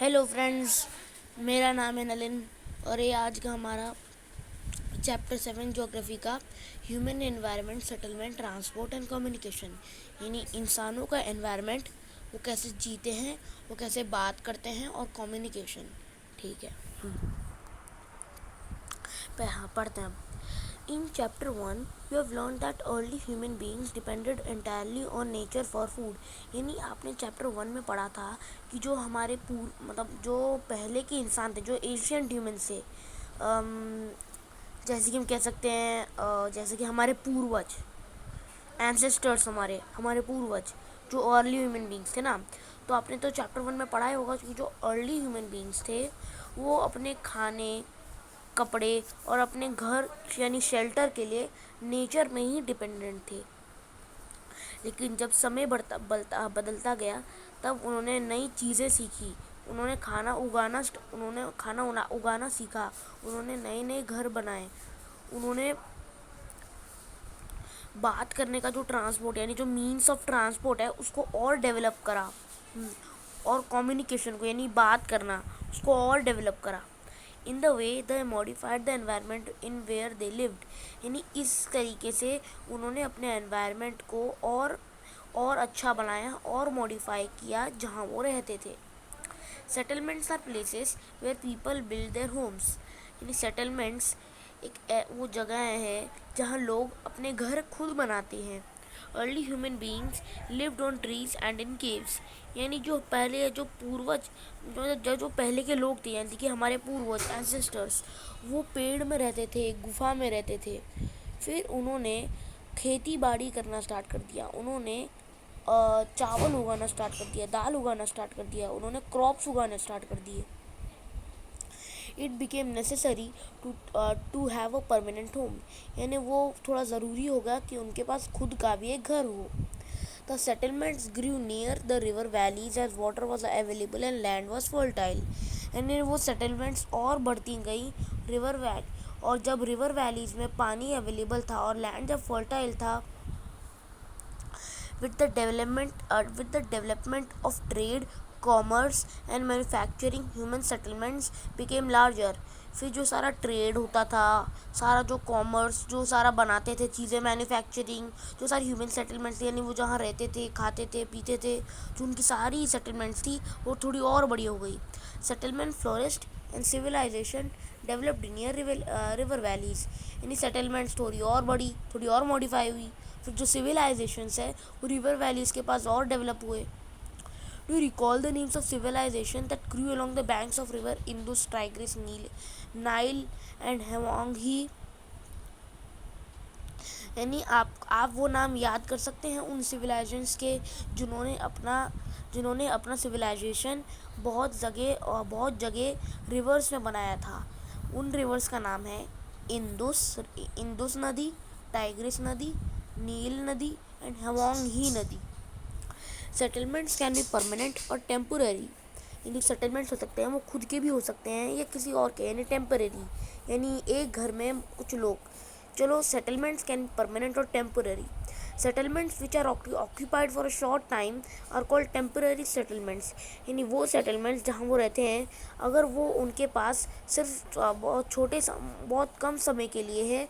Hello friends, मेरा नाम है नलिन और ये आज का हमारा चैप्टर 7 ज्योग्राफी का human environment, settlement, transport and communication, यानी इंसानों का एनवायरनमेंट, वो कैसे जीते हैं, वो कैसे बात करते हैं और कम्युनिकेशन। ठीक है, हाँ पढ़ते हैं। In chapter 1, we have learned that early human beings depended entirely on nature for food। यानी आपने चैप्टर 1 में पढ़ा था कि जो हमारे मतलब जो पहले के इंसान थे, जो एशियंट ह्यूमन थे, जैसे कि हम कह सकते हैं, जैसे कि हमारे पूर्वज, एंसेस्टर्स, हमारे हमारे पूर्वज जो अर्ली ह्यूमन बींग्स थे ना। तो आपने तो चैप्टर 1 में पढ़ा ही होगा कि जो अर्ली ह्यूमन बींग्स थे वो अपने खाने, कपड़े और अपने घर यानी शेल्टर के लिए नेचर में ही डिपेंडेंट थे। लेकिन जब समय बदलता गया तब उन्होंने नई चीज़ें सीखी, उन्होंने खाना उगाना सीखा, उन्होंने नए नए घर बनाए, उन्होंने बात करने का जो ट्रांसपोर्ट यानी जो मीन्स ऑफ ट्रांसपोर्ट है उसको और डेवलप करा, और कम्युनिकेशन को यानी बात करना उसको और डेवलप करा। In the way the modified the environment in where they lived, यानी इस तरीके से उन्होंने अपने एनवायरनमेंट को और अच्छा बनाया और मॉडिफाई किया जहाँ वो रहते थे। Settlements are places where people build their homes, यानी सेटलमेंट्स वो जगह है जहाँ लोग अपने घर खुद बनाते हैं। Early human beings lived on trees and in caves, यानी जो पहले जो पूर्वज जो पहले के लोग थे, यानी कि हमारे पूर्वज एंसेस्टर्स, वो पेड़ में रहते थे, गुफा में रहते थे। फिर उन्होंने खेती बाड़ी करना स्टार्ट कर दिया, उन्होंने चावल उगाना स्टार्ट कर दिया, दाल उगाना स्टार्ट कर दिया, उन्होंने क्रॉप्स उगाना स्टार्ट कर दिए। It became necessary to have a permanent home, यानी वो थोड़ा ज़रूरी होगा कि उनके पास खुद का भी एक घर हो। The settlements grew near the river valleys as water was available and land was fertile, यानी वो सेटलमेंट्स और बढ़ती गई रिवर वैली, और जब रिवर वैलीज में पानी अवेलेबल था और लैंड जब फर्टाइल था, with the development of trade, commerce and manufacturing, human settlements became larger। फिर जो सारा ट्रेड होता था, सारा जो कॉमर्स, जो सारा बनाते थे चीज़ें, मैन्युफैक्चरिंग, जो सारी ह्यूमन सेटलमेंट्स थी, यानी वो जहाँ रहते थे, खाते थे, पीते थे, जो उनकी सारी सेटलमेंट्स थी वो थोड़ी और बड़ी हो गई। Settlement flourished and civilisation developed near river valleys, यानी सेटलमेंट्स थोड़ी और बड़ी, थोड़ी और मॉडिफाई हुई। फिर जो सिविलाइजेशंस है वो रिवर वैलीज के पास और डेवलप हुए। Do recall the names of civilisation that grew along the banks of river Indus, Tigris, Nile and हेमोंगी, यानी आप वो नाम याद कर सकते हैं उन सिविलाइजेशंस के जिन्होंने अपना सिविलाइजेशन बहुत जगह रिवर्स में बनाया था। उन रिवर्स का नाम है इंदुस नदी, टाइग्रिस नदी, नील नदी एंड हेमोंगी नदी। Settlements can be permanent or temporary, यानी सेटलमेंट्स हो सकते हैं वो खुद के भी हो सकते हैं या किसी और के, यानी टेम्पररी, यानी एक घर में कुछ लोग। चलो, settlements can permanent or temporary. Settlements which are occupied for a short time are called temporary settlements, यानी वो सेटलमेंट्स जहाँ वो रहते हैं, अगर वो उनके पास सिर्फ बहुत कम समय के लिए है,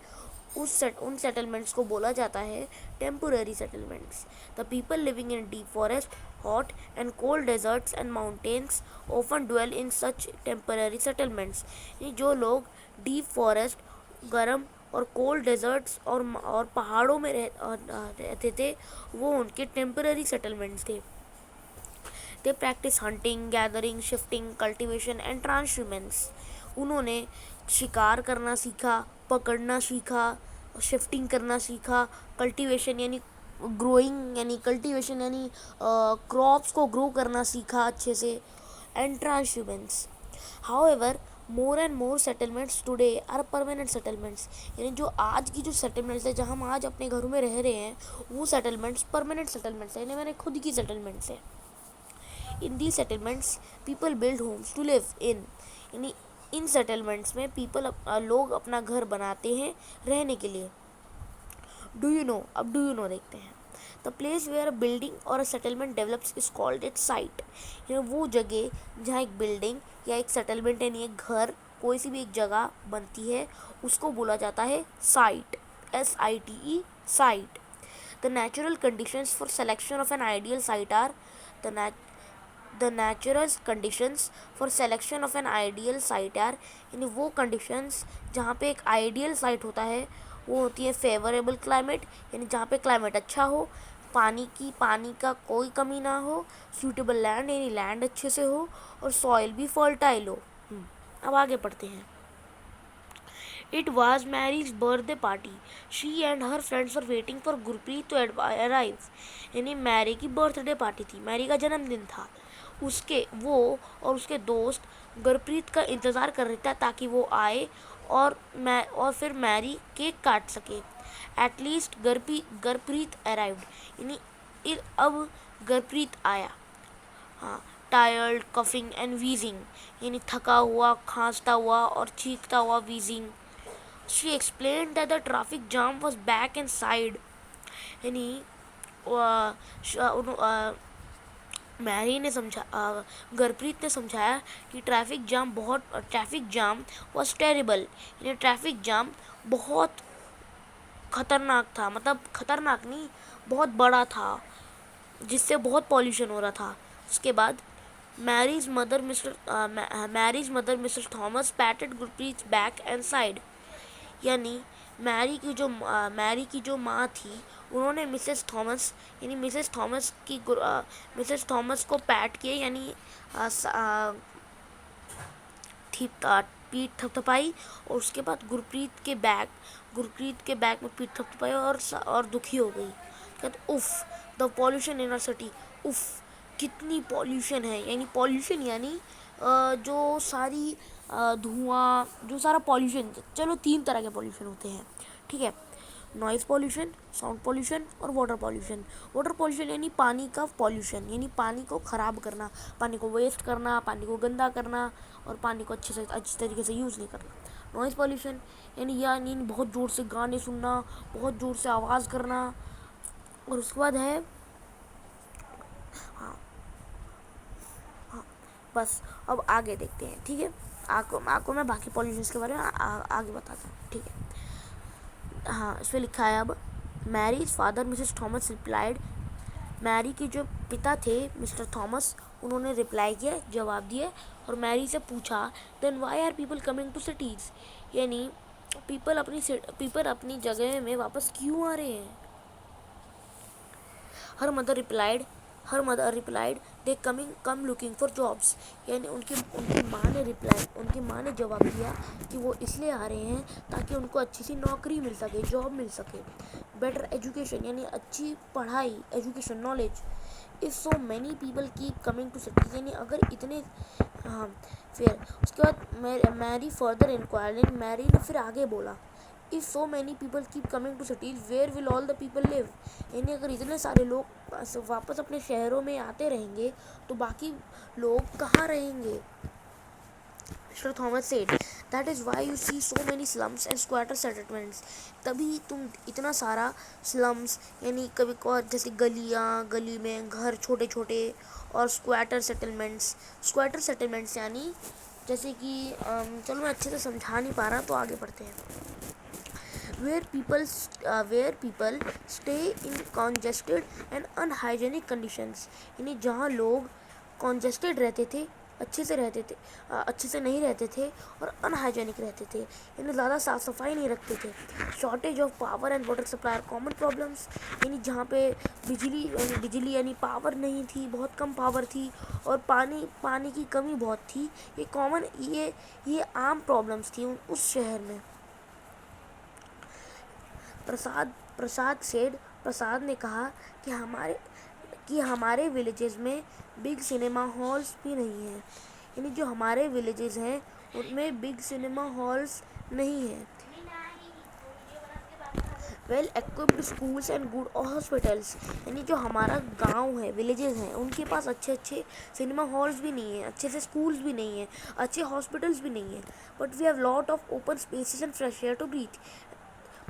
उन सेटलमेंट्स को बोला जाता है temporary settlements. The people living in deep forest, hot and cold deserts and mountains often dwell in such temporary settlements, ये जो लोग डीप फॉरेस्ट, गर्म और कोल्ड डेजर्ट्स और पहाड़ों में रहते थे, वो उनके टेम्पररी सेटलमेंट्स थे। They practise hunting, gathering, shifting, cultivation and transhumance, उन्होंने शिकार करना सीखा, पकड़ना सीखा, शिफ्टिंग करना सीखा, कल्टीवेशन यानी ग्रोइंग, यानी कल्टीवेशन यानी क्रॉप्स को ग्रो करना सीखा अच्छे से, and transhumance. However, more and more settlements today are permanent settlements, यानी जो आज की जो सेटलमेंट्स है, जहाँ हम आज अपने घरों में रह रहे हैं, वो सेटलमेंट्स परमानेंट सेटलमेंट्स है, यानी मेरे खुद की सेटलमेंट्स है। In the settlements people build homes to live in, यानी इन सेटलमेंट्स में लोग अपना घर बनाते हैं रहने के लिए। डू यू नो, अब डू यू नो देखते हैं। The place where a building और a settlement develops is called it site. वो जगह जहाँ एक बिल्डिंग या एक सेटलमेंट यानी एक घर, कोई सी भी एक जगह बनती है, उसको बोला जाता है site, SITE, site. The natural conditions for selection of an ideal site are the the natural conditions for selection of an ideal site are, यानी वो कंडीशंस जहाँ पे एक आइडियल साइट होता है वो होती है फेवरेबल क्लाइमेट, यानी जहाँ पे क्लाइमेट अच्छा हो, पानी का कोई कमी ना हो, सूटेबल लैंड यानी लैंड अच्छे से हो, और सॉइल भी फर्टाइल हो। अब आगे पढ़ते हैं। It was Mary's birthday party. She and her friends were waiting for Gurpreet to arrive. यानी मैरी की बर्थडे पार्टी थी, मैरी का जन्मदिन था। उसके वो और उसके दोस्त गुरप्रीत का इंतज़ार कर रहे थे ताकि वो आए और फिर मैरी केक काट सके। एटलीस्ट गुरप्रीत अराइव्ड, यानी अब गुरप्रीत आया। हाँ, टायर्ड, कफिंग एंड वीजिंग, यानी थका हुआ, खांसता हुआ और चीखता हुआ, wheezing. She explained that the traffic jam was back inside. यानी मैरी ने गुरप्रीत ने समझाया कि ट्रैफिक जाम वॉज टेरिबल, यानी ट्रैफिक जाम बहुत खतरनाक था, मतलब खतरनाक नहीं, बहुत बड़ा था, जिससे बहुत पॉल्यूशन हो रहा था। उसके बाद Mary's mother Mr Thomas patted Gurpreet back and side, यानी मैरी की जो माँ थी, उन्होंने मिसेस थॉमस को पैट किए, यानी पीठ थपथपाई, और उसके बाद गुरप्रीत के बैक में पीठ थपथपाई और दुखी हो गई। कहते उफ, the pollution in our city, उफ कितनी पॉल्यूशन है, यानी पॉल्यूशन यानी जो सारी धुआं, जो सारा पॉल्यूशन, चलो 3 तरह के पॉल्यूशन होते हैं, ठीक है। नॉइज़ पॉल्यूशन, साउंड पॉल्यूशन और वाटर पॉल्यूशन। वाटर पॉल्यूशन यानी पानी का पॉल्यूशन, यानी पानी को ख़राब करना, पानी को वेस्ट करना, पानी को गंदा करना, और पानी को अच्छी तरीके से यूज़ नहीं करना। नॉइज़ पॉल्यूशन यानी बहुत ज़ोर से गाने सुनना, बहुत ज़ोर से आवाज़ करना। और उसके बाद है, हाँ हाँ, बस अब आगे देखते हैं, ठीक है। आपको मैं बाकी पॉल्यूशन के बारे में आगे बताता हूँ, ठीक है। हाँ, इस पर लिखा है अब, Mary's father Mrs Thomas replied, Mary के जो पिता थे मिस्टर थॉमस, उन्होंने रिप्लाई किया, जवाब दिया, और मैरी से पूछा, then why are people coming to cities, यानी पीपल अपनी जगह में वापस क्यों आ रहे हैं। Her mother replied they come looking for jobs, यानी उनकी माँ ने जवाब दिया कि वो इसलिए आ रहे हैं ताकि उनको अच्छी सी नौकरी मिल सके, जॉब मिल सके। बेटर एजुकेशन, यानी अच्छी पढ़ाई, education, knowledge. If so many people keep coming to cities, यानी अगर इतने, हाँ, फिर उसके बाद मैरी फर्दर इंक्वायरिंग, मैरी ने फिर आगे बोला, if so many people keep coming to cities where will all the people live, यानी अगर इतने सारे लोग वापस अपने शहरों में आते रहेंगे तो बाकी लोग कहाँ रहेंगे। Mr Thomas said, that is why you see so many slums and squatter settlements, तभी तुम इतना सारा स्लम्स, यानी कभी जैसे गली में घर छोटे छोटे, और स्क्वाटर सेटलमेंट्स यानी जैसे कि चलो मैं अच्छे से समझा नहीं पा रहा, तो आगे बढ़ते हैं। where people stay in congested and unhygienic conditions, यानी जहाँ लोग congested रहते थे, अच्छे से नहीं रहते थे, और अनहाइजेनिक रहते थे, यानी ज़्यादा साफ़ सफाई नहीं रखते थे। Shortage of power and water supply are common problems, यानी जहाँ पे बिजली यानी पावर नहीं थी, बहुत कम पावर थी, और पानी की कमी बहुत थी। ये आम प्रॉब्लम्स थी उस शहर में। प्रसाद ने कहा कि हमारे विलेजेस में बिग सिनेमा हॉल्स भी नहीं हैं, यानी जो हमारे विलेजेस हैं उनमें बिग सिनेमा हॉल्स नहीं हैं। Well equipped schools and good hospitals, यानी जो हमारा गांव है, विलेजेस हैं, उनके पास अच्छे सिनेमा हॉल्स भी नहीं हैं, अच्छे से स्कूल्स भी नहीं हैं, अच्छे हॉस्पिटल्स भी नहीं हैं। But we have lot of open spaces and fresh air to breathe,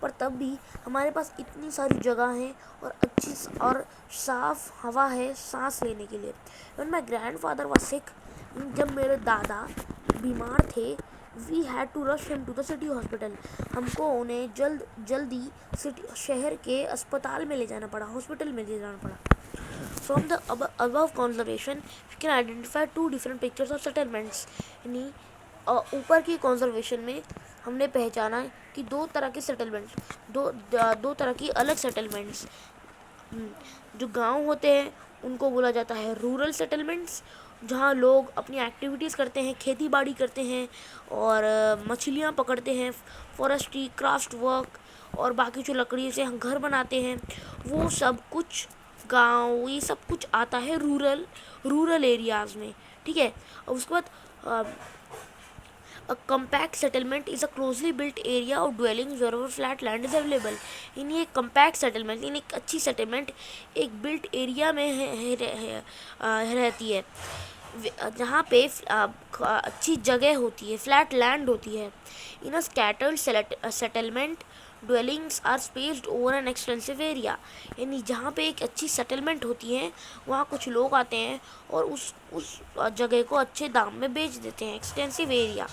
पर तब भी हमारे पास इतनी सारी जगह है और अच्छी और साफ हवा है सांस लेने के लिए। When my grandfather was sick, जब मेरे दादा बीमार थे, we had to rush him to the city hospital. हमको उन्हें जल्दी सिटी शहर के अस्पताल में ले जाना पड़ा, हॉस्पिटल में ले जाना पड़ा। From the above conservation, we can identify two different pictures of settlements. यानी ऊपर की कंजर्वेशन में हमने पहचाना कि दो तरह के सेटलमेंट्स, दो तरह की अलग सेटलमेंट्स। जो गांव होते हैं उनको बोला जाता है रूरल सेटलमेंट्स, जहाँ लोग अपनी एक्टिविटीज़ करते हैं, खेती बाड़ी करते हैं और मछलियाँ पकड़ते हैं, फॉरेस्ट्री, क्राफ्ट वर्क और बाकी जो लकड़ी से हम घर बनाते हैं, वो सब कुछ गांव, ये सब कुछ आता है रूरल एरियाज़ में। ठीक है। और उसके बाद A compact settlement is a closely built area of dwellings wherever flat land is available. यानी एक compact settlement, यानी एक अच्छी settlement एक built area में रहती है, जहाँ पे अच्छी जगह होती है, flat land होती है। In a scattered settlement, dwellings are spaced over an extensive area. यानी जहाँ पे एक अच्छी settlement होती है, वहाँ कुछ लोग आते हैं और उस जगह को अच्छे दाम में बेच देते हैं, extensive area.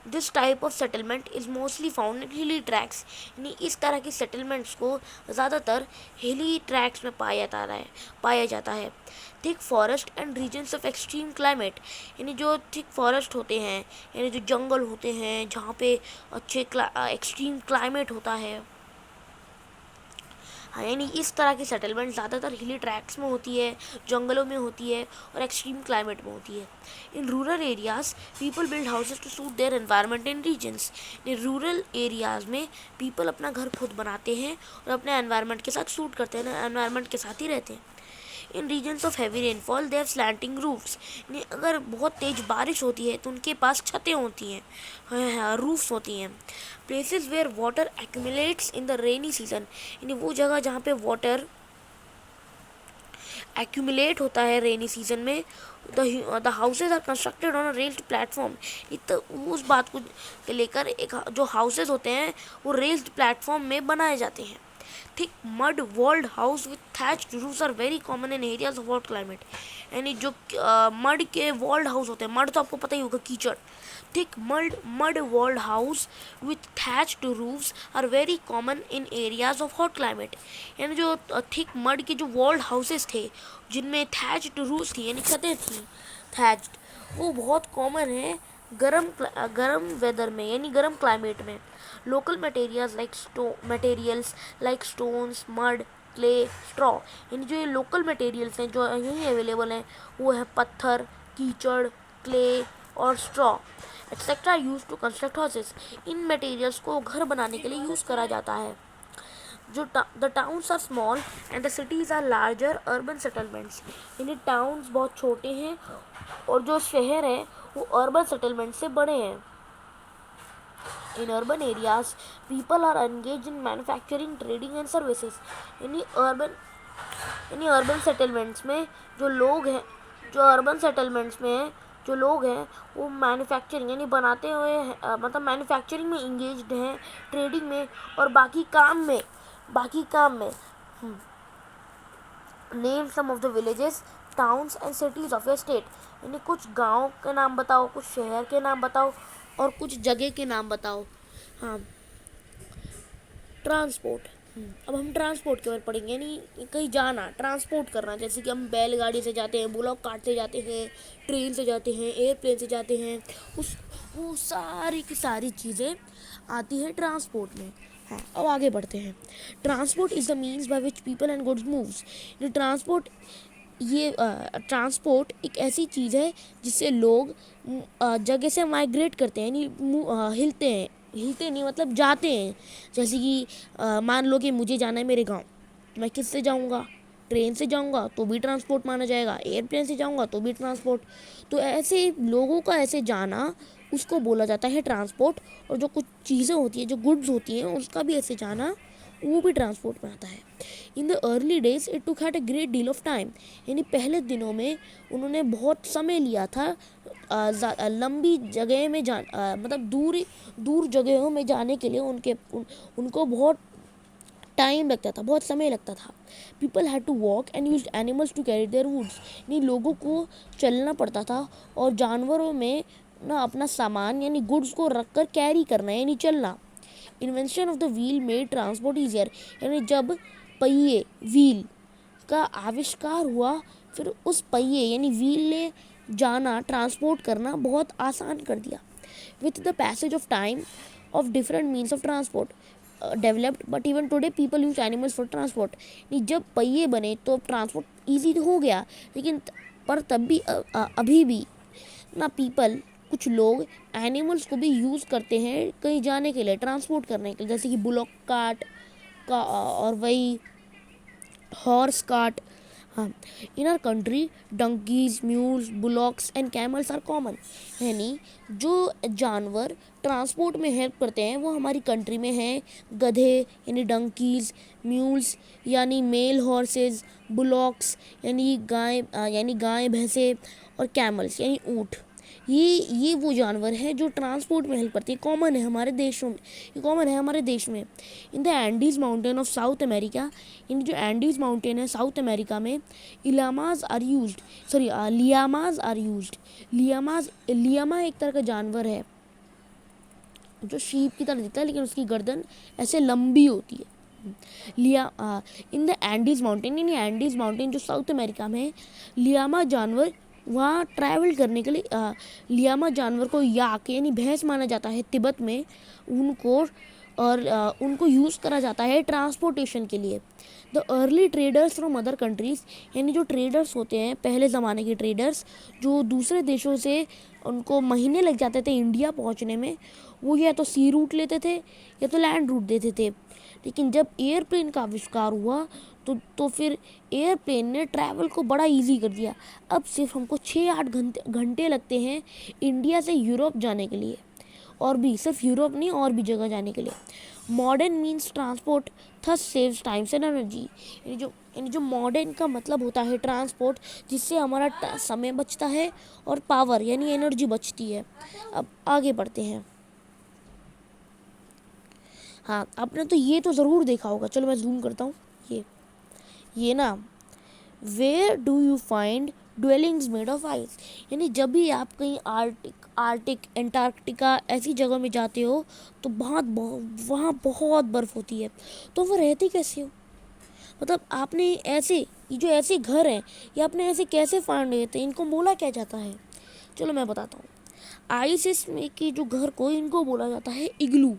This type of settlement is mostly found in हिली ट्रैक्स। यानी इस तरह की सेटलमेंट्स को ज़्यादातर हिली ट्रैक्स में पाया जाता है। Thick forest and regions of extreme climate, यानी जो थिक फॉरेस्ट होते हैं, यानी जो जंगल होते हैं जहाँ पे अच्छे एक्सट्रीम क्लाइमेट होता है। हाँ, यानी इस तरह की सेटलमेंट ज़्यादातर हिली ट्रैक्स में होती है, जंगलों में होती है और एक्सट्रीम क्लाइमेट में होती है। In rural areas people build houses to suit their environment in regions. In rural areas में पीपल अपना घर खुद बनाते हैं और अपने एनवायरनमेंट के साथ सूट करते हैं, एनवायरनमेंट के साथ ही रहते हैं। In regions of heavy rainfall they have slanting roofs. अगर बहुत तेज़ बारिश होती है तो उनके पास छतें होती हैं, रूफ्स होती हैं। Places where water accumulates in the rainy season, यानी वो जगह जहाँ पे वाटर एक्यूमुलेट होता है रेनी सीजन में। The houses are constructed on a raised platform. उस बात को लेकर एक जो हाउसेज होते हैं वो रेल्ड प्लेटफॉर्म में बनाए जाते हैं। Thick mud walled house with thatched roofs are very common in areas of hot climate. यानी जो मड के वॉल्ड हाउस होते हैं, मड तो आपको पता ही होगा, कीचड़। Thick mud walled house with thatched roofs are very common in areas of hot climate. यानी जो थिक मड के जो वॉल्ड हाउसेस थे जिनमें थैच्ड रूफ्स थी, यानी छतें थी थैच्ड, वो बहुत कॉमन है गरम वेदर में, यानी गरम क्लाइमेट में। Local materials like stones, mud, clay, straw, यानी जो ये लोकल मटेरियल्स हैं जो यहीं अवेलेबल हैं वो है पत्थर, कीचड़, क्ले और straw etcetera use to construct houses. इन मटेरियल्स को घर बनाने के लिए यूज़ करा जाता है। जो the towns are small and the cities are larger urban settlements, यानी टाउन्स बहुत छोटे हैं और जो शहर हैं वो अर्बन सेटलमेंट से बड़े हैं। In urban areas people are engage in manufacturing, trading and services. यानी अर्बन सेटलमेंट्स में जो लोग हैं, जो अर्बन सेटलमेंट्स में हैं जो लोग हैं वो मैन्युफैक्चरिंग यानी बनाते हुए मतलब मैन्युफैक्चरिंग में इंगेज्ड हैं, ट्रेडिंग में और बाकी काम में। Name some of the villages, towns and cities of your state. यानी कुछ गांव के नाम बताओ, कुछ शहर के नाम बताओ और कुछ जगह के नाम बताओ। हाँ, ट्रांसपोर्ट। अब हम ट्रांसपोर्ट के बारे में पढ़ेंगे, यानी कहीं जाना, ट्रांसपोर्ट करना। जैसे कि हम बैलगाड़ी से जाते हैं, बुलॉक कार्ट से जाते हैं, ट्रेन से जाते हैं, एयरप्लेन से जाते हैं, वो सारी की सारी चीज़ें आती है ट्रांसपोर्ट में। हाँ, अब आगे बढ़ते हैं। Transport is the means by which people and goods moves. Transport एक ऐसी चीज़ है जिससे लोग जगह से माइग्रेट करते हैं, यानी हिलते नहीं मतलब जाते हैं। जैसे कि मान लो कि मुझे जाना है मेरे गांव, मैं किससे जाऊंगा? ट्रेन से जाऊंगा तो भी ट्रांसपोर्ट माना जाएगा, एयरप्लेन से जाऊंगा तो भी ट्रांसपोर्ट। तो ऐसे लोगों का ऐसे जाना उसको बोला जाता है ट्रांसपोर्ट। और जो कुछ चीज़ें होती हैं, जो गुड्स होती हैं, उसका भी ऐसे जाना वो भी ट्रांसपोर्ट में आता है। In the early days it took had a great deal of time, यानी पहले दिनों में उन्होंने बहुत समय लिया था लंबी जगह में मतलब दूर जगहों में जाने के लिए उनको बहुत टाइम लगता था, बहुत समय लगता था। People had to walk and use animals to carry their woods, यानी लोगों को चलना पड़ता था और जानवरों में ना अपना सामान यानी गुड्स को रख कर कैरी करना यानी चलना। Invention of the wheel made transport easier, यानी जब पहिए व्हील का आविष्कार हुआ, फिर उस पहिए यानी व्हील ने जाना ट्रांसपोर्ट करना बहुत आसान कर दिया। With the passage of time of different means of transport developed, but even today people use animals for transport। नहीं, जब पहिए बने तो ट्रांसपोर्ट इजी तो हो गया, लेकिन पर तब भी अभी भी ना पीपल कुछ लोग एनिमल्स को भी यूज़ करते हैं कहीं जाने के लिए, ट्रांसपोर्ट करने के लिए, जैसे कि बुलॉक कार्ट का और वही हॉर्स कार्ट। हाँ, in our country donkeys, mules, bullocks and camels are common, यानी जो जानवर ट्रांसपोर्ट में हेल्प करते हैं वो हमारी कंट्री में हैं गधे यानी डंकीज, म्यूल्स यानी मेल हॉर्सेस, बुलॉक्स यानी गाय भैंसे, और कैमल्स यानी ऊँट। ये वो जानवर हैं जो ट्रांसपोर्ट में हेल्प करती है, कॉमन है हमारे देशों में, ये कॉमन है हमारे देश में। In the Andes mountain of South America, इन जो एंडीज माउंटेन है साउथ अमेरिका में, लियामाज आर यूज्ड। लियामा एक तरह का जानवर है जो शीप की तरह दिखता है, लेकिन उसकी गर्दन ऐसे लंबी होती है। इन द एंडीज माउंटेन, यानी एंडीज माउंटेन जो साउथ अमेरिका में है, लियामा जानवर वहाँ ट्रैवल करने के लिए लियामा जानवर को याक यानी भैंस माना जाता है तिब्बत में, उनको यूज़ करा जाता है ट्रांसपोर्टेशन के लिए। The early traders from other countries, यानी जो ट्रेडर्स होते हैं पहले ज़माने के ट्रेडर्स जो दूसरे देशों से उनको महीने लग जाते थे इंडिया पहुंचने में, वो या तो सी रूट लेते थे या तो लैंड रूट देते थे। लेकिन जब एयरप्लेन का आविष्कार हुआ तो फिर एयरप्लेन ने ट्रैवल को बड़ा इजी कर दिया। अब सिर्फ हमको 6-8 घंटे लगते हैं इंडिया से यूरोप जाने के लिए, और भी सिर्फ यूरोप नहीं और भी जगह जाने के लिए। Modern means transport thus saves times and energy, यानी जो मॉडर्न का मतलब होता है ट्रांसपोर्ट, जिससे हमारा समय बचता है और पावर यानी एनर्जी बचती है। अब आगे बढ़ते हैं। हाँ, आपने तो ये तो ज़रूर देखा होगा, चलो मैं जूम करता हूँ। ये ना, where do you find dwellings made of ice, यानी जब भी आप कहीं आर्टिक एंटार्क्टिका ऐसी जगह में जाते हो तो वहाँ बहुत बर्फ़ होती है, तो वो रहती कैसे हो? मतलब आपने ये जो ऐसे घर हैं ये आपने ऐसे कैसे फाइंड हुए थे, इनको बोला क्या जाता है? चलो मैं बताता हूँ। आइसिस में की जो घर को इनको बोला जाता है इग्लू,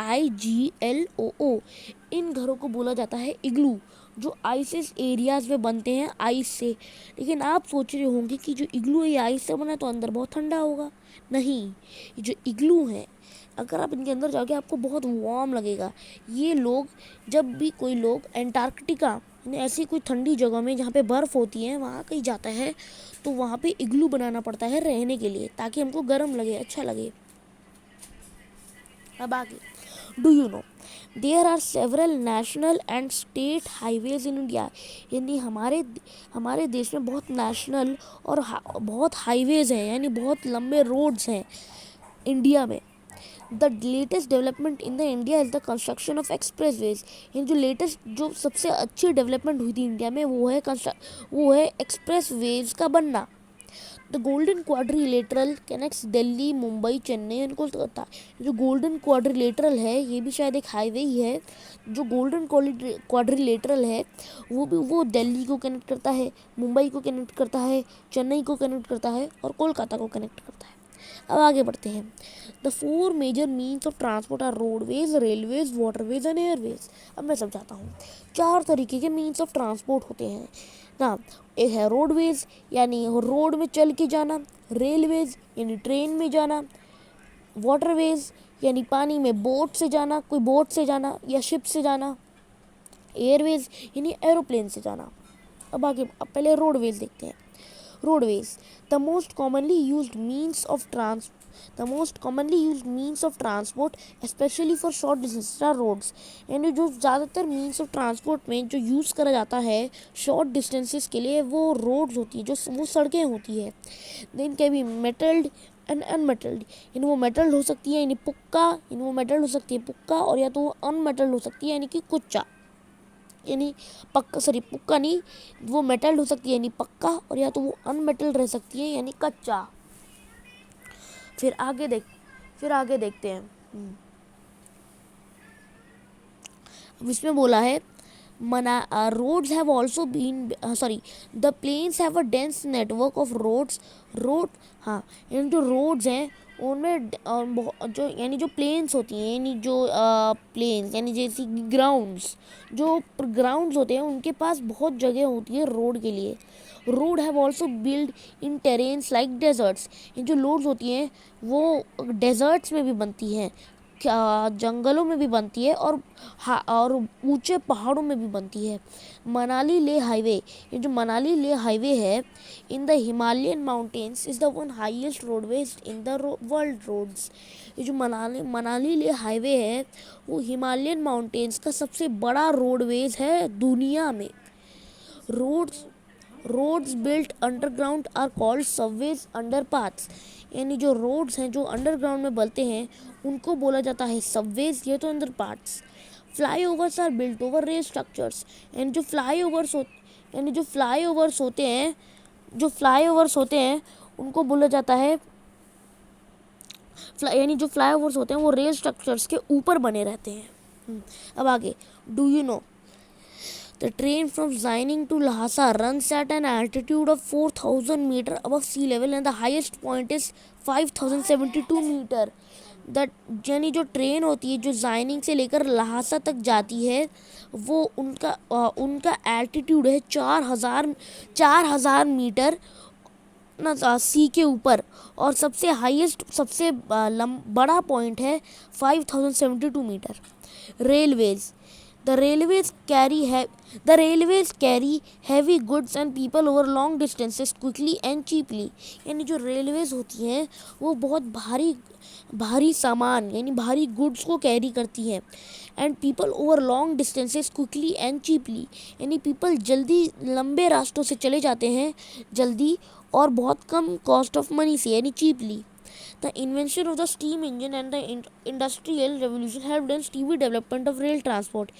IGLOO। इन घरों को बोला जाता है इग्लू, जो आइसिस एरियाज में बनते हैं आइस से। लेकिन आप सोच रहे होंगे कि जो इग्लू है आइस से बना तो अंदर बहुत ठंडा होगा। नहीं, ये जो इग्लू है अगर आप इनके अंदर जाओगे आपको बहुत वार्म लगेगा। ये लोग जब भी कोई लोग एंटार्क्टिका ऐसी कोई ठंडी जगह में जहाँ पे बर्फ़ होती है वहाँ कहीं जाता है तो वहाँ पे इग्लू बनाना पड़ता है रहने के लिए, ताकि हमको गर्म लगे, अच्छा लगे। अब आगे, do you know there are several national and state highways in India, यानी हमारे देश में बहुत नेशनल और बहुत हाईवेज हैं, यानी बहुत लंबे रोड्स हैं इंडिया में। The latest development in the India is the construction of expressways, यानी जो सबसे अच्छी डेवलपमेंट हुई थी इंडिया में वो है एक्सप्रेस वेज का बनना। The golden quadrilateral connects Delhi, Mumbai, Chennai and Kolkata. जो गोल्डन क्वाड्रिलेटरल है ये भी शायद एक हाईवे ही है। जो गोल्डन क्वाड्रिलेटरल है वो दिल्ली को कनेक्ट करता है, मुंबई को कनेक्ट करता है, चेन्नई को कनेक्ट करता है और कोलकाता को कनेक्ट करता है। अब आगे बढ़ते हैं। The 4 major means of transport are roadways, railways, waterways and airways. अब मैं समझाता हूँ। 4 तरीके के मीन्स ऑफ ट्रांसपोर्ट होते हैं ना। एक है रोडवेज यानी रोड में चल के जाना, रेलवेज यानी ट्रेन में जाना, वाटरवेज यानी पानी में बोट से जाना, कोई बोट से जाना या शिप से जाना, एयरवेज यानी एरोप्लेन से जाना। अब पहले रोडवेज देखते हैं। Roadways the most commonly used means of the most commonly use means of transport especially for short distance are roads. यानी जो ज़्यादातर मीन्स ऑफ ट्रांसपोर्ट में जो यूज़ करा जाता है शॉर्ट डिस्टेंसेस के लिए वो रोड्स होती है, जो वो सड़कें होती है। Then can be metalled and unmetalled. यानी वो मेटल्ड हो सकती है यानी पुक्का, यानी वो मेटल्ड हो सकती है पुक्का, और या तो वो अनमेटल्ड हो सकती है यानी कि कुच्चा, यानी पक्का, सॉरी पुक्का नहीं, वो मेटल्ड हो सकती है यानी पक्का, और या तो वो अनमेटल्ड रह सकती है यानी कच्चा। फिर आगे देखते हैं। अब इसमें बोला है roads have also been the plains have a dense network of road। हाँ, यानी जो रोड्स हैं उनमें जो यानी जो प्लेन्स होती हैं, यानी जो प्लेन्स यानी जैसे ग्राउंड्स होते हैं उनके पास बहुत जगह होती है रोड के लिए। Road have also build in terrains like deserts. ये जो रोड्स होती हैं वो डेजर्ट्स में भी बनती हैं, जंगलों में भी बनती है, और ऊंचे पहाड़ों में भी बनती है। मनाली लेह हाईवे, ये जो मनाली लेह हाईवे है in the Himalayan mountains is the one highest roadways in the world roads. ये जो मनाली लेह हाईवे है वो हिमालयन माउंटेन्स का सबसे बड़ा रोडवेज है दुनिया में। Roads built underground are called subways underpaths. यानी जो रोड्स हैं जो अंडरग्राउंड में बनते हैं उनको बोला जाता है सबवेज, ये तो underpaths. Flyovers are built over rail structures. यानी जो फ्लाईओवर्स होते हैं उनको बोला जाता है, यानी जो फ्लाईओवर्स होते हैं वो रेल स्ट्रक्चर्स के ऊपर बने रहते हैं। अब आगे, do you no the train from Xining to Lhasa runs at an altitude of 4,000 meter above sea level and the highest point is 5,072 meter। यानी जो ट्रेन होती है जो जाइनिंग से लेकर लहासा तक जाती है वो उनका एल्टीट्यूड है 4,000 मीटर ना सी के ऊपर, और सबसे बड़ा पॉइंट है 5,072 metre. Railways, The railways carry heavy goods and people over long distances quickly and cheaply। यानी जो रेलवेज होती हैं वो बहुत भारी सामान यानी भारी गुड्स को कैरी करती हैं। And people over long distances quickly and cheaply, यानी पीपल जल्दी लंबे रास्तों से चले जाते हैं जल्दी और बहुत कम कॉस्ट ऑफ मनी से, यानी cheaply. The invention of the steam engine and the industrial revolution helped in speedy development of rail transport।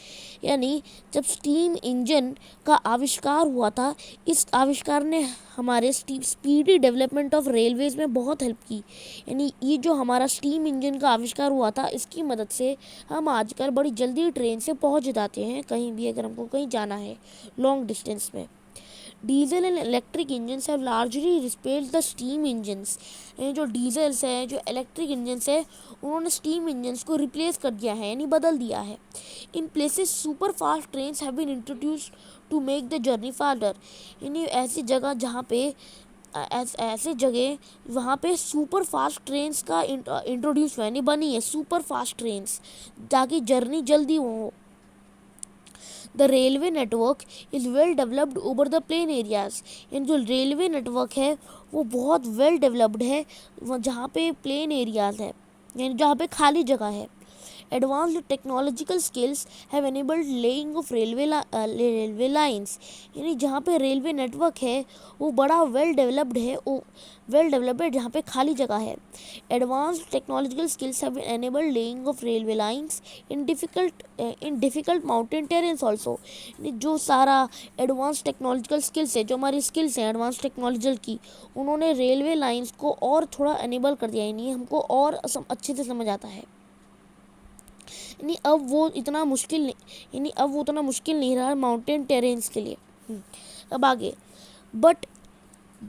यानी जब स्टीम इंजन का आविष्कार हुआ था, इस आविष्कार ने हमारे स्पीडी डेवलपमेंट ऑफ रेलवेज में बहुत हेल्प की। यानी ये जो हमारा स्टीम इंजन का आविष्कार हुआ था इसकी मदद से हम आजकल बड़ी जल्दी ट्रेन से पहुंच जाते हैं कहीं भी, अगर हमको कहीं जाना है लॉन्ग डिस्टेंस में। Diesel and electric engines have largely replaced the steam engines. जो डीजल्स है, जो इलेक्ट्रिक इंजन्स है, उन्होंने स्टीम इंजन्स को रिप्लेस कर दिया है यानी बदल दिया है। In places super fast trains have been introduced to make the journey faster. यानी ऐसी जगह जहाँ पे वहाँ पे सुपर फास्ट ट्रेन्स का इंट्रोड्यूस यानी बनी है सुपर फास्ट ट्रेन्स ताकि जर्नी जल्दी हो। The railway network is well developed over the plain areas। यानी जो रेलवे नेटवर्क है वो बहुत वेल डेवलप्ड है जहाँ पे प्लेन एरियाज है यानी जहाँ पे खाली जगह है। Advanced technological skills have enabled laying of railway lines। यानी जहाँ पे रेलवे नेटवर्क है वो बड़ा वेल डेवलप्ड है जहाँ पे खाली जगह है। Advanced technological skills have enabled laying of railway lines in difficult mountain terrains also। जो सारा एडवांस टेक्नोलॉजिकल स्किल्स है, जो हमारी स्किल्स हैं एडवांस टेक्नोलॉजिकल की, उन्होंने रेलवे लाइंस को और थोड़ा एनेबल कर दिया, यानी हमको और अच्छे से समझ आता है। यानी अब वो उतना मुश्किल नहीं रहा माउंटेन टेरेन्स के लिए। अब आगे, but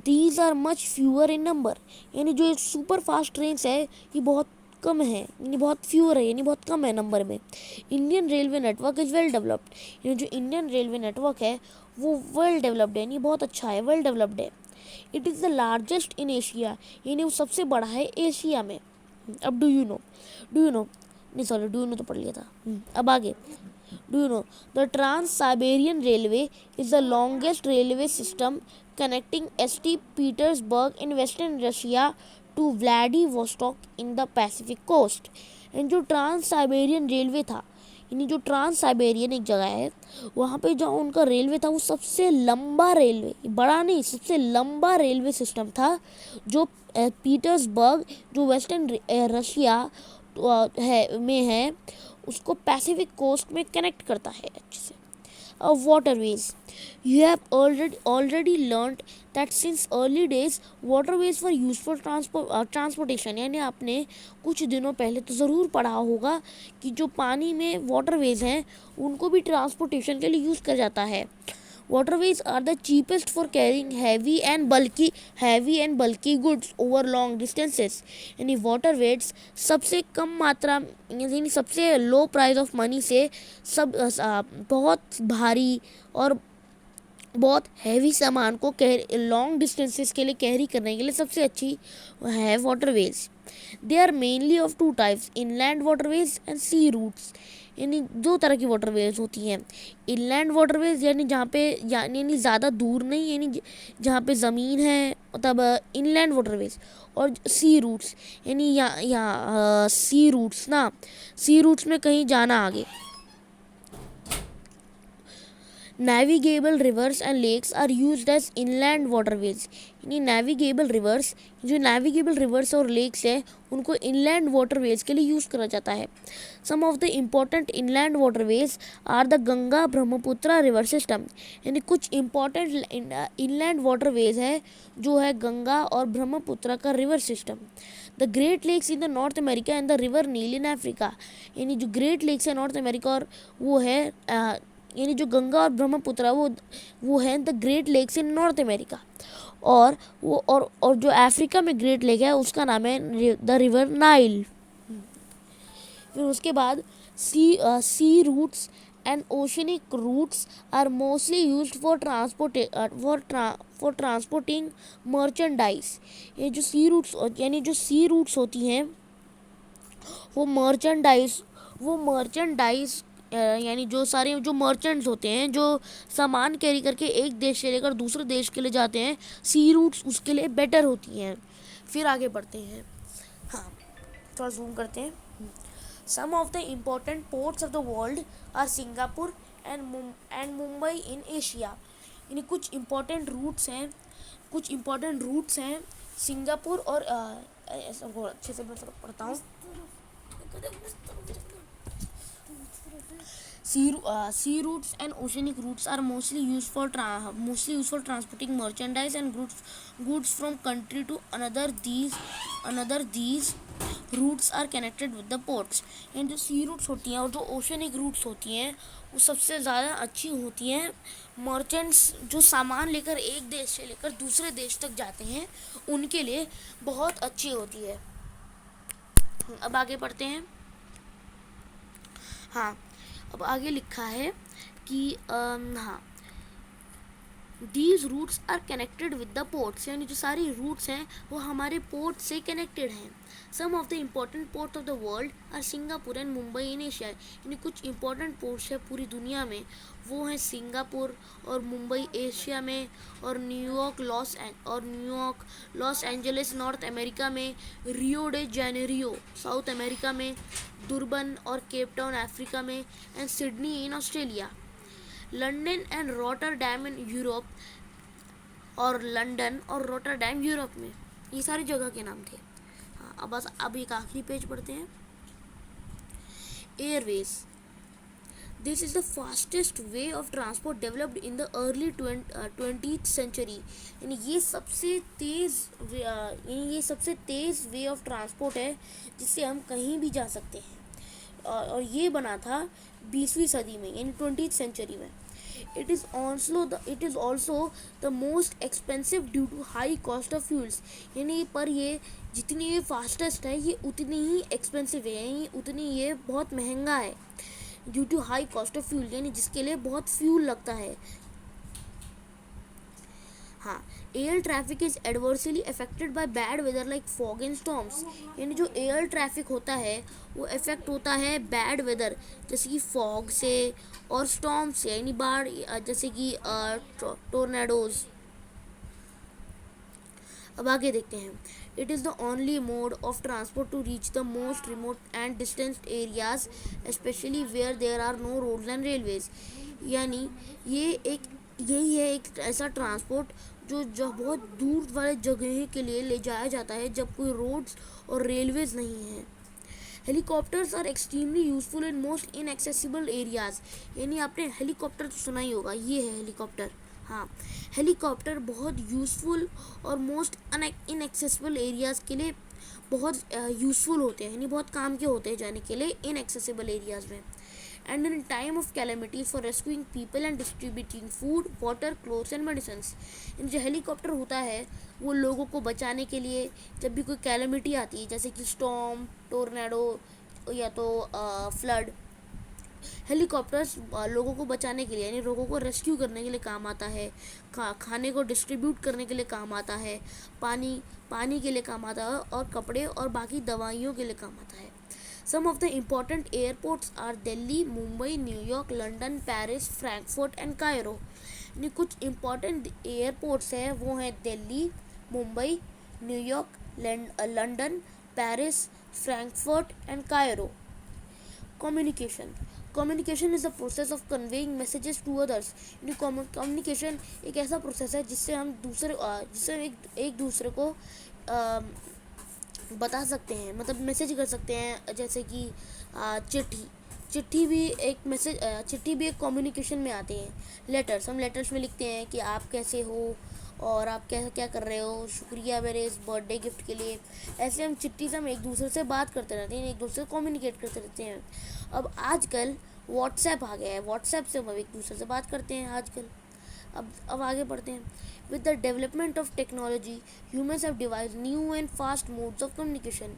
these are much fewer in number. यानी जो सुपर फास्ट ट्रेन्स है ये बहुत कम है, यानी बहुत फ्यूअर है, यानी बहुत कम है नंबर में। Indian railway network is well developed. यानी जो इंडियन रेलवे नेटवर्क है वो वेल डेवलप्ड है, यानी बहुत अच्छा है, वेल डेवलप्ड है। It is the largest in Asia. यानी वो सबसे बड़ा है एशिया में। अब डू यू नो तो पढ़ लिया था। अब आगे, Do you know? The Trans-Siberian Railway is the longest railway system connecting St. Petersburg in western Russia to Vladivostok in the Pacific coast. And जो ट्रांस साइबेरियन रेलवे था, यानी जो ट्रांस साइबेरियन एक जगह है, वहाँ पे जो उनका रेलवे था वो सबसे लंबा रेलवे, बड़ा नहीं, सबसे लंबा रेलवे सिस्टम था जो पीटर्सबर्ग जो वेस्टर्न रशिया है उसको पैसिफिक कोस्ट में कनेक्ट करता है अच्छे से. Waterways. You have already learned that since early days waterways were used for transportation. यानी आपने कुछ दिनों पहले तो ज़रूर पढ़ा होगा कि जो पानी में वाटरवेज हैं उनको भी ट्रांसपोर्टेशन के लिए यूज़ किया जाता है. Waterways are the cheapest for carrying heavy and bulky goods over long distances. यानी waterways सबसे कम मात्रा, यानी सबसे लो प्राइस ऑफ मनी से बहुत भारी और बहुत हैवी सामान को लॉन्ग डिस्टेंसेस के लिए कैरी करने के लिए सबसे अच्छी है waterways. They are mainly of two types, inland waterways and sea routes. यानी दो तरह की वाटरवेज होती हैं. इनलैंड वाटरवेज यानी जहाँ पे यानी ज़्यादा दूर नहीं, यानी जहाँ पे ज़मीन है, तब इनलैंड वाटरवेज. और सी रूट्स यानी यहाँ सी रूट्स ना, सी रूट्स में कहीं जाना आगे. Navigable rivers and lakes are used as inland waterways. यानी navigable rivers, जो navigable rivers और lakes है उनको inland waterways के लिए यूज़ करा जाता है. Some of the important inland waterways are the Ganga Brahmaputra river system. यानी कुछ important inland waterways है जो है गंगा और ब्रह्मपुत्र का river system. The Great Lakes in the North America and the River Nile in Africa. यानी जो Great Lakes है नॉर्थ अमेरिका और वो है यानी जो गंगा और ब्रह्मपुत्र वो है the great lakes in North America. और जो अफ्रीका में ग्रेट लेक है उसका नाम है द रिवर नाइल. फिर उसके बाद sea routes and oceanic routes are mostly used for transporting merchandise. ये जो सी रूट्स होती हैं वो मर्चेंडाइज यानी जो सारे जो मर्चेंट्स होते हैं जो सामान कैरी करके एक देश से लेकर दूसरे देश के लिए जाते हैं, सी रूट्स उसके लिए बेटर होती हैं. फिर आगे बढ़ते हैं. हाँ, थोड़ा जूम करते हैं. Some of the important ports of the world are Singapore and Mumbai in Asia. यानी कुछ इम्पोर्टेंट रूट्स हैं सिंगापुर और अच्छे से पढ़ता हूँ. Sea routes and oceanic routes are mostly used for transporting merchandise and goods from country to another. These routes are connected with the ports. and जो sea routes होती हैं और जो oceanic routes होती हैं वो सबसे ज़्यादा अच्छी होती हैं. मर्चेंट्स जो सामान लेकर एक देश से लेकर दूसरे देश तक जाते हैं उनके लिए बहुत अच्छी होती है. अब आगे पढ़ते हैं. हाँ, अब आगे लिखा है कि हाँ, these routes are connected with the ports. यानी जो सारी रूट्स हैं वो हमारे पोर्ट से कनेक्टेड हैं. Some of the important ports of the world are Singapore and Mumbai in Asia. यानी कुछ इम्पोर्टेंट पोर्ट्स हैं पूरी दुनिया में, वो हैं सिंगापुर और मुंबई एशिया में, और New York Los Angeles North America में, Rio de Janeiro South America में, दुर्बन और केप टाउन अफ्रीका में, and Sydney in Australia. London and Rotterdam in Europe, और लंदन और रॉटरडैम यूरोप में. ये सारी जगह के नाम थे. हाँ, अब एक आखिरी पेज पढ़ते हैं. Airways. This is the fastest way of transport developed in the early 20th century. यानी ये सबसे तेज़ वे ऑफ ट्रांसपोर्ट है जिससे हम कहीं भी जा सकते हैं. और ये बना था 20वीं सदी में, यानी 20th सेंचुरी में. It is also the most expensive due to high cost of fuels. यानी पर ये जितनी ये फास्टेस्ट है ये उतनी ही एक्सपेंसिव है, यानी उतनी ये बहुत महंगा है. Due to high cost of fuel, यानी जिसके लिए बहुत फ्यूल लगता है. हाँ, air traffic is adversely affected by bad weather like fog and storms. यानी जो एयर ट्रैफिक होता है वो इफेक्ट होता है बैड वेदर जैसे कि फॉग से और स्टॉर्म से, यानी बाढ़, जैसे कि टोर्नाडोज। अब आगे देखते हैं। It is the only mode of transport to reach the most remote and distance areas specially where there are no roads and railways. यानी ये एक यही है एक ऐसा ट्रांसपोर्ट जो बहुत दूर वाले जगह के लिए ले जाया जाता है जब कोई रोड्स और रेलवेज नहीं है। Helicopters are extremely useful in most inaccessible areas. यानी आपने हेलीकॉप्टर तो सुना ही होगा, ये है हेलीकॉप्टर। हाँ, हेलीकॉप्टर बहुत यूज़फुल और मोस्ट इनएक्सेसिबल एरियाज़ के लिए बहुत यूज़फुल होते हैं, यानी बहुत काम के होते हैं जाने के लिए इनएक्सेसिबल एरियाज़ में। And in time of calamities for rescuing people and distributing food, water, clothes and medicines. जो हेलीकॉप्टर होता है वो लोगों को बचाने के लिए, जब भी कोई कैलेमिटी आती है जैसे कि स्टॉर्म, टोर्नाडो या तो फ्लड, हेलीकॉप्टर्स लोगों को बचाने के लिए यानी लोगों को रेस्क्यू करने के लिए काम आता है, खाने को डिस्ट्रीब्यूट करने के लिए काम आता है, पानी के लिए काम आता है, और कपड़े और बाकी दवाइयों के लिए काम आता है। Some of the important airports are Delhi, Mumbai, New York, London, Paris, Frankfurt and Cairo. यानी कुछ इम्पॉर्टेंट एयरपोर्ट्स हैं वो हैं Delhi, Mumbai, New York, London, Paris, Frankfurt and Cairo. Communication is the process of conveying messages to others. Communication एक ऐसा प्रोसेस है जिससे हम एक दूसरे को बता सकते हैं, मतलब मैसेज कर सकते हैं। जैसे कि चिट्ठी भी एक कम्युनिकेशन में आते हैं। लेटर्स, हम लेटर्स में लिखते हैं कि आप कैसे हो और आप क्या क्या कर रहे हो, शुक्रिया मेरे इस बर्थडे गिफ्ट के लिए। ऐसे हम चिट्ठी से हम एक दूसरे से बात करते रहते हैं, एक दूसरे से कम्युनिकेट करते रहते हैं। अब आजकल व्हाट्सएप आ गया है, व्हाट्सएप से हम एक दूसरे से बात करते हैं आजकल। अब आगे बढ़ते हैं। With the development of technology humans have device new and fast modes of communication.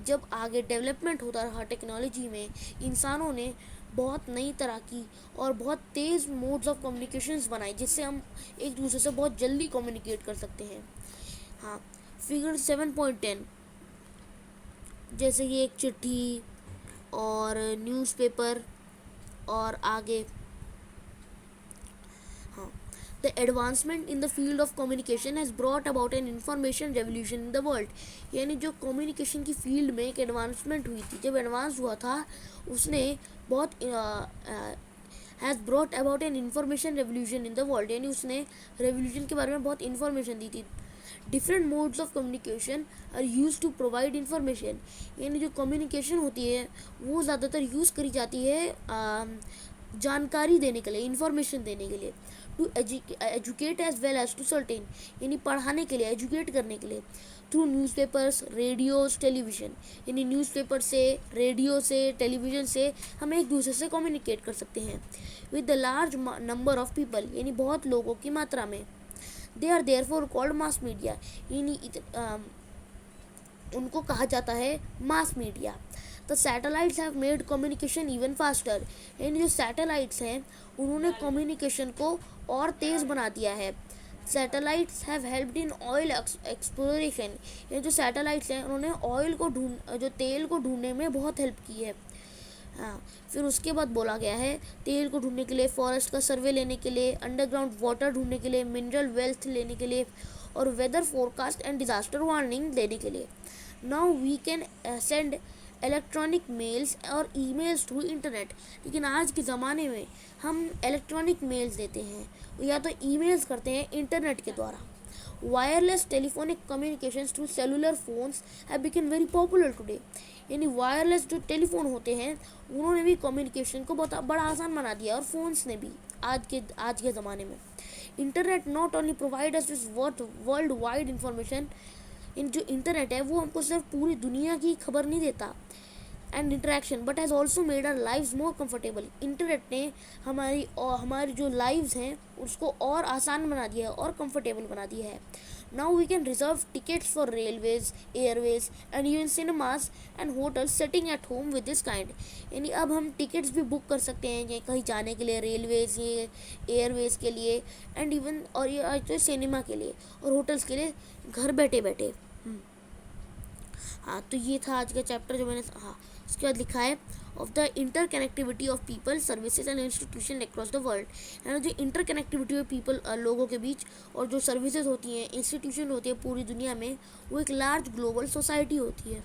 जब आगे डेवलपमेंट होता रहा टेक्नोलॉजी में, इंसानों ने बहुत नई तरह की और बहुत तेज़ मोड्स ऑफ कम्युनिकेशंस बनाई जिससे हम एक दूसरे से बहुत जल्दी कम्युनिकेट कर सकते हैं। हाँ, फिगर 7.10 जैसे कि एक चिट्ठी और न्यूज़पेपर और आगे। हाँ, the advancement in the field of communication has brought about an information revolution in the world. यानी जो कम्युनिकेशन की फील्ड में एक एडवांसमेंट हुई थी, जब एडवांस हुआ था उसने बहुत has brought about an information revolution in the world, यानी उसने रेवोल्यूशन के बारे में बहुत इन्फॉर्मेशन दी थी। Different modes of communication are use to provide information. यानी जो कम्युनिकेशन होती है वो ज़्यादातर यूज़ करी जाती है जानकारी देने के लिए, इंफॉर्मेशन देने के लिए। To educate as well as to certain, यानी पढ़ाने के लिए, एजुकेट करने के लिए। थ्रू न्यूज़पेपर्स, रेडियोज, टेलीविज़न, यानी न्यूज़पेपर से, रेडियो से, टेलीविज़न से हम एक दूसरे से कम्युनिकेट कर सकते हैं। With the large number of people, यानी बहुत लोगों की मात्रा में। They are therefore called mass media, यानी उनको कहा जाता है mass media. The satellites have made communication even faster, यानी जो सैटेलाइट्स हैं उन्होंने कम्युनिकेशन को और तेज़ बना दिया है। Satellites have helped in oil exploration, ये जो सैटेलाइट्स हैं उन्होंने जो तेल को ढूंढने में बहुत हेल्प की है। हाँ, फिर उसके बाद बोला गया है तेल को ढूंढने के लिए, फॉरेस्ट का सर्वे लेने के लिए, अंडरग्राउंड वाटर ढूंढने के लिए, मिनरल वेल्थ लेने के लिए, और weather forecast and disaster warning देने के लिए। Now we can send electronic mails और ईमेल्स थ्रू इंटरनेट। लेकिन आज के ज़माने में हम इलेक्ट्रॉनिक मेल्स देते हैं या तो ईमेल्स करते हैं इंटरनेट के द्वारा। Wireless telephonic communications through cellular phones have become very popular today, यानी वायरलेस जो टेलीफोन होते हैं उन्होंने भी कम्युनिकेशन को बहुत बड़ा आसान बना दिया, और फोन्स ने भी आज के ज़माने में। Internet not only provide us this world wide information, इन जो इंटरनेट है वो हमको सिर्फ पूरी दुनिया की खबर नहीं देता and interaction, but has also made our lives more comfortable. Internet ने हमारी जो लाइव्स हैं उसको और आसान बना दिया है और कंफर्टेबल बना दिया है। Now we can reserve tickets for railways, airways and even cinemas and hotels sitting at home with this kind. यानी अब हम टिकट्स भी बुक कर सकते हैं ये कहीं जाने के लिए, रेलवेज, ये एयरवेज के लिए एंड इवन और ये आज तो सिनेमा के लिए और होटल्स के लिए घर बैठे बैठे। हाँ, तो ये था आज का चैप्टर जो मैंने, हाँ, उसके बाद लिखा है of the inter connectivity of people, services and institution across the world. यानी जो इंटर कनेक्टिविटी है पीपल, लोगों के बीच, और जो सर्विसेज होती हैं, इंस्टीट्यूशन होती है पूरी दुनिया में, वो एक लार्ज ग्लोबल सोसाइटी होती है।